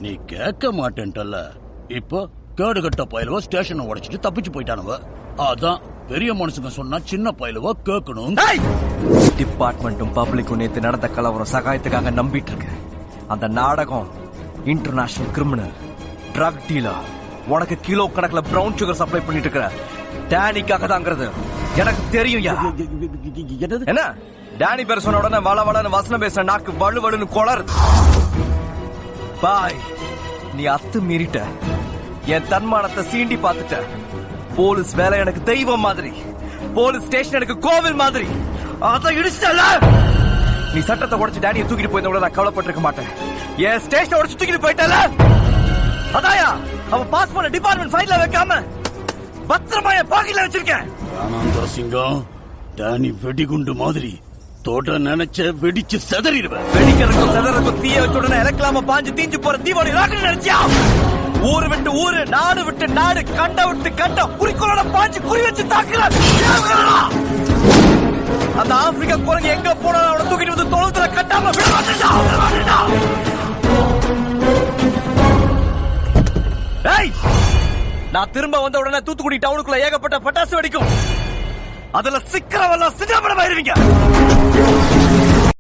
நீ கேட்க மாட்டேன்ட்டல்ல. இப்போ கேடு கட்ட பயலுவ ஸ்டேஷனை உடைச்சிட்டு தப்பிச்சு போயிட்டானுவ. அதான் பெரிய மனுஷங்க சொன்னா சின்ன பயலுவ கேட்கணும். டிபார்ட்மெண்ட்டும் பப்ளிக்கும் நேத்து நடந்த கலவரம் சகாயத்துக்காக நம்பிட்டு இருக்கு. அந்த நாடகம் இன்டர்நேஷனல் கிரிமினல் ட்ரக் டீலர் உனக்கு கிலோ கணக்குல பிரவுன் சுகர் சப்ளை பண்ணிட்டு இருக்கிற டேனிக்காக தாங்கிறது எனக்கு தெரியும். என்ன டேனி பேர் சொன்ன உடனே வள வளன்னு வசனம் பேசுற நாக்கு வலு வலுன்னு கொளர். பாய், நீ அத்து மீறிட்ட. என் தன்மானத்தை சீண்டி பார்த்துட்ட. போலீஸ் வேலை எனக்கு தெய்வம் மாதிரி, போலீஸ் ஸ்டேஷன் எனக்கு கோவில் மாதிரி. அதை இடிச்சிட்டல. நீ சட்டத்தை உடைச்சு டேனியை தூக்கிட்டு போயிருந்த கூட நான் கவலைப்பட்டிருக்க மாட்டேன். என் ஸ்டேஷனை உடைச்சு தூக்கிட்டு போயிட்டல. அதாயா அவன் பாஸ் பண்ண டிபார்ட்மெண்ட் ஃபைல்ல வைக்காம பத்திரமா என் பாக்கெட்ல வச்சிருக்கேன். சிங்கம், டேனி வெடிகுண்டு மாதிரி தோட்ட நினைச்ச வெடிச்சு செதறிடுவேன். வெடிக்கிறதுக்கும் செதறதுக்கும் தீய வச்ச உடனே இறக்கலாம பாஞ்சு தீஞ்சு போற தீபாவளி ராக்கெட் நினைச்சியா? ஊரு விட்டு ஊரு, நாடு விட்டு நாடு, கண்ட விட்டு கண்ட குறிக்கோளோட பாஞ்சு குறி வச்சு தாக்குறான். அந்த ஆப்பிரிக்கா குரங்கு எங்க போனாலும் அவனை தூக்கிட்டு வந்து தொழுத்துல கட்டாம விட மாட்டேன். நான் திரும்ப வந்த உடனே தூத்துக்குடி டவுனுக்குள்ள ஏகப்பட்ட பட்டாசு வெடிக்கும். அதுல சிக்கிறவெல்லாம் சிதம்பரம் ஆயிருவீங்க.